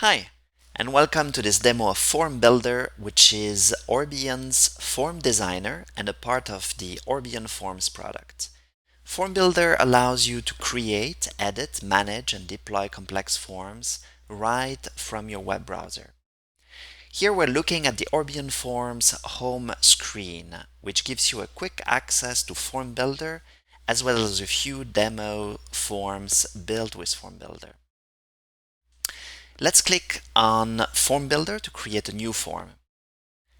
Hi, and welcome to this demo of Form Builder, which is Orbeon's form designer and a part of the Orbeon Forms product. Form Builder allows you to create, edit, manage, and deploy complex forms right from your web browser. Here we're looking at the Orbeon Forms home screen, which gives you a quick access to Form Builder as well as a few demo forms built with Form Builder. Let's click on Form Builder to create a new form.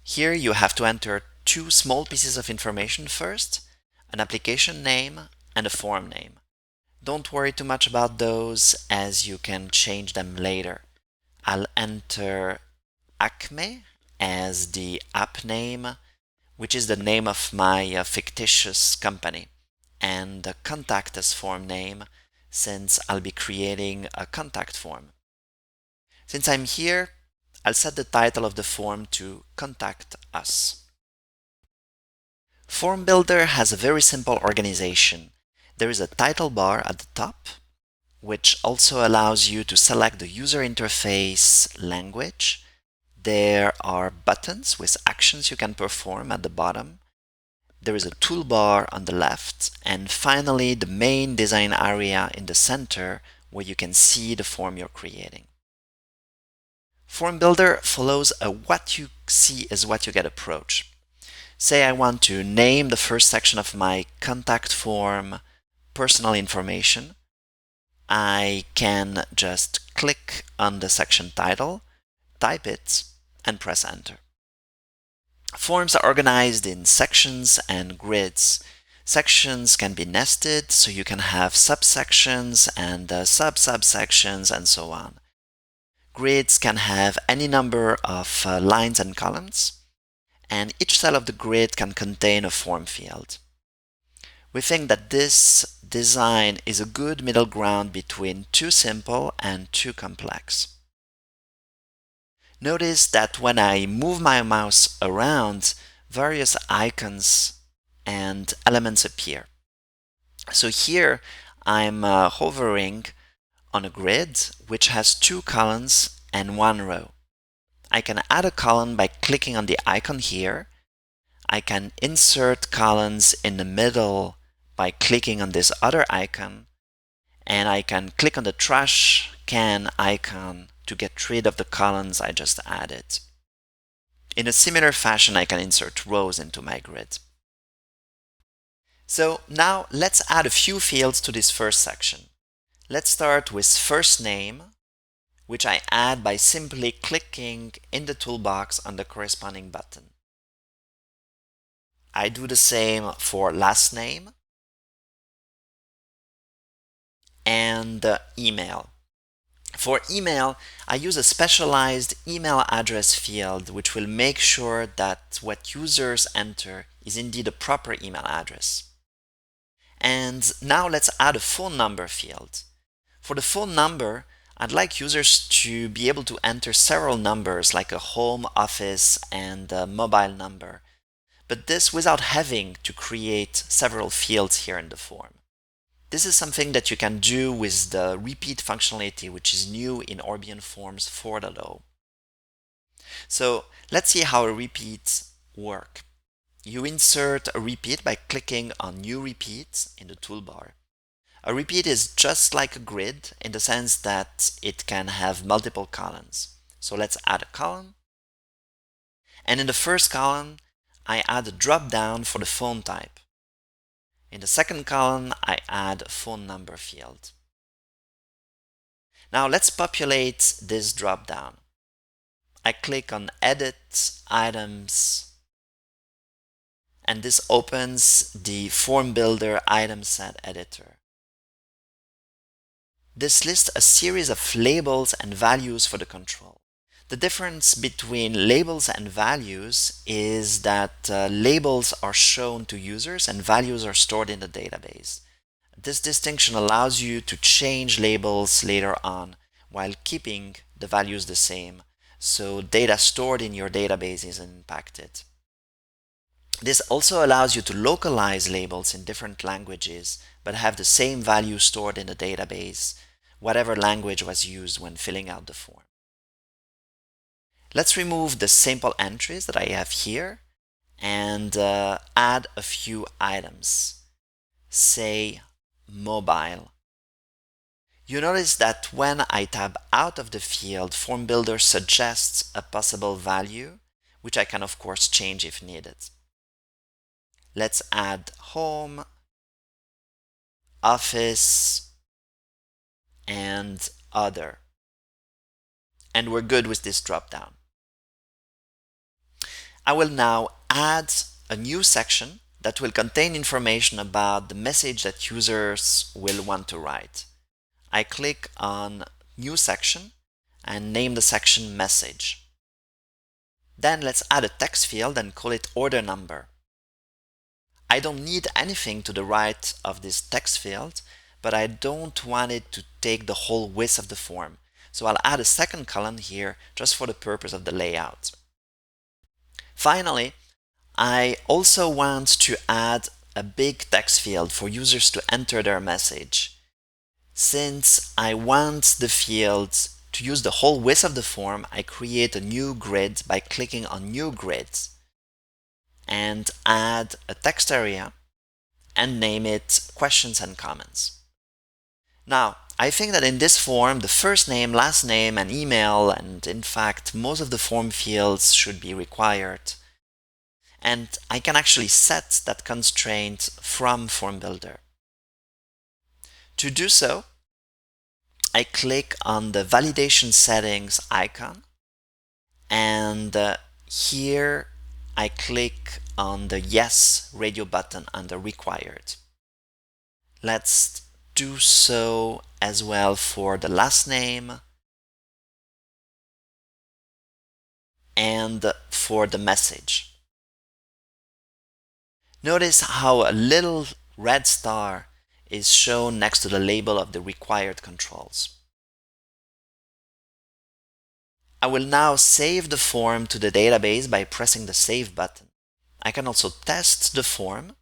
Here you have to enter two small pieces of information first, an application name and a form name. Don't worry too much about those as you can change them later. I'll enter Acme as the app name, which is the name of my fictitious company, and the contact as form name since I'll be creating a contact form. Since I'm here, I'll set the title of the form to Contact Us. Form Builder has a very simple organization. There is a title bar at the top, which also allows you to select the user interface language. There are buttons with actions you can perform at the bottom. There is a toolbar on the left, and finally the main design area in the center where you can see the form you're creating. Form Builder follows a what you see is what you get approach. Say I want to name the first section of my contact form personal information. I can just click on the section title, type it, and press enter. Forms are organized in sections and grids. Sections can be nested, so you can have subsections and sub-subsections and so on. Grids can have any number of lines and columns, and each cell of the grid can contain a form field. We think that this design is a good middle ground between too simple and too complex. Notice that when I move my mouse around, various icons and elements appear. So here I'm hovering on a grid which has two columns and one row. I can add a column by clicking on the icon here. I can insert columns in the middle by clicking on this other icon, and I can click on the trash can icon to get rid of the columns I just added. In a similar fashion, I can insert rows into my grid. So now let's add a few fields to this first section. Let's start with first name, which I add by simply clicking in the toolbox on the corresponding button. I do the same for last name and email. For email, I use a specialized email address field which will make sure that what users enter is indeed a proper email address. And now let's add a phone number field. For the phone number, I'd like users to be able to enter several numbers like a home, office, and a mobile number, but this without having to create several fields here in the form. This is something that you can do with the repeat functionality, which is new in Orbeon Forms 4.0. So let's see how a repeat works. You insert a repeat by clicking on New Repeat in the toolbar. A repeat is just like a grid in the sense that it can have multiple columns. So let's add a column. And in the first column, I add a drop down for the phone type. In the second column, I add a phone number field. Now let's populate this drop down. I click on Edit, Items, and this opens the Form Builder item set editor. This lists a series of labels and values for the control. The difference between labels and values is that labels are shown to users and values are stored in the database. This distinction allows you to change labels later on while keeping the values the same, so data stored in your database isn't impacted. This also allows you to localize labels in different languages but have the same value stored in the database, whatever language was used when filling out the form. Let's remove the simple entries that I have here and add a few items. Say mobile. You notice that when I tab out of the field, Form Builder suggests a possible value, which I can of course change if needed. Let's add home, office, and other. And we're good with this dropdown. I will now add a new section that will contain information about the message that users will want to write. I click on New Section and name the section Message. Then let's add a text field and call it Order Number. I don't need anything to the right of this text field, but I don't want it to take the whole width of the form. So I'll add a second column here just for the purpose of the layout. Finally, I also want to add a big text field for users to enter their message. Since I want the field to use the whole width of the form, I create a new grid by clicking on New Grid and add a text area and name it Questions and Comments. Now, I think that in this form, the first name, last name, and email, and in fact, most of the form fields should be required. And I can actually set that constraint from Form Builder. To do so, I click on the Validation Settings icon, and here I click on the Yes radio button under Required. Let's do so as well for the last name and for the message. Notice how a little red star is shown next to the label of the required controls. I will now save the form to the database by pressing the Save button. I can also test the form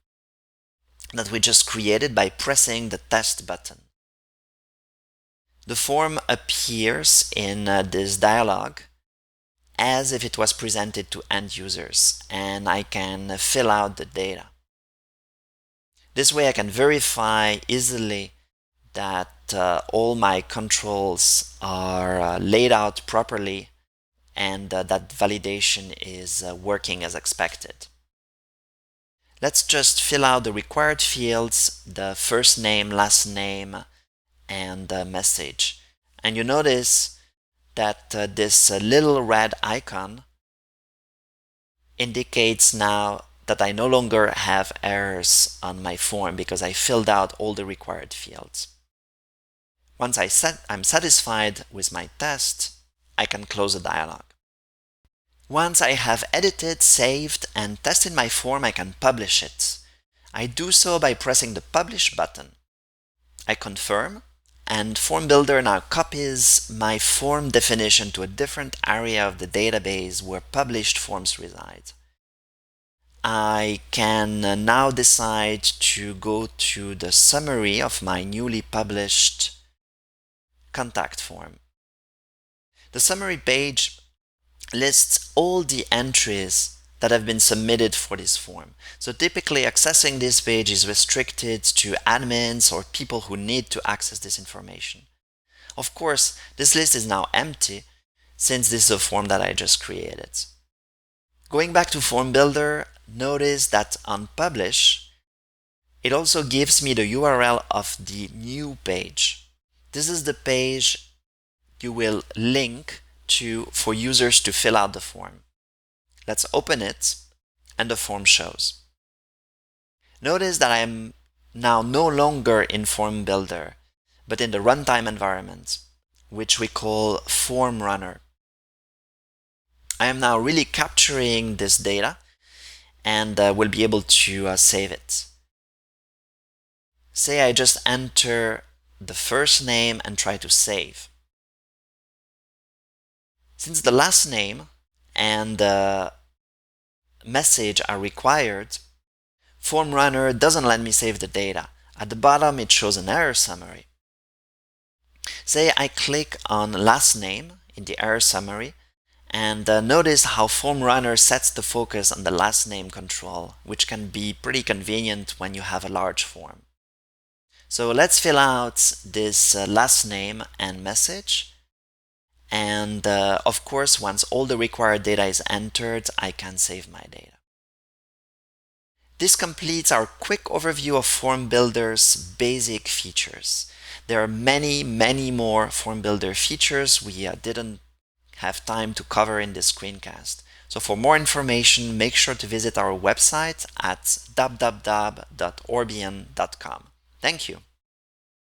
that we just created by pressing the Test button. The form appears in this dialog as if it was presented to end users, and I can fill out the data. This way I can verify easily that all my controls are laid out properly and that validation is working as expected. Let's just fill out the required fields, the first name, last name, and the message. And you notice that this little red icon indicates now that I no longer have errors on my form because I filled out all the required fields. Once I'm satisfied with my test, I can close the dialog. Once I have edited, saved, and tested my form, I can publish it. I do so by pressing the Publish button. I confirm, and Form Builder now copies my form definition to a different area of the database where published forms reside. I can now decide to go to the summary of my newly published contact form. The summary page lists all the entries that have been submitted for this form. So typically accessing this page is restricted to admins or people who need to access this information. Of course, this list is now empty since this is a form that I just created. Going back to Form Builder, notice that on Publish, it also gives me the URL of the new page. This is the page you will link to for users to fill out the form. Let's open it, and the form shows. Notice that I am now no longer in Form Builder, but in the runtime environment, which we call Form Runner. I am now really capturing this data and will be able to save it. Say I just enter the first name and try to save. Since the last name and the message are required, Form Runner doesn't let me save the data. At the bottom, it shows an error summary. Say I click on last name in the error summary And notice how Form Runner sets the focus on the last name control, which can be pretty convenient when you have a large form. So let's fill out this last name and message. And of course, once all the required data is entered, I can save my data. This completes our quick overview of Form Builder's basic features. There are many more Form Builder features we didn't have time to cover in this screencast. So for more information, make sure to visit our website at www.orbeon.com. Thank you.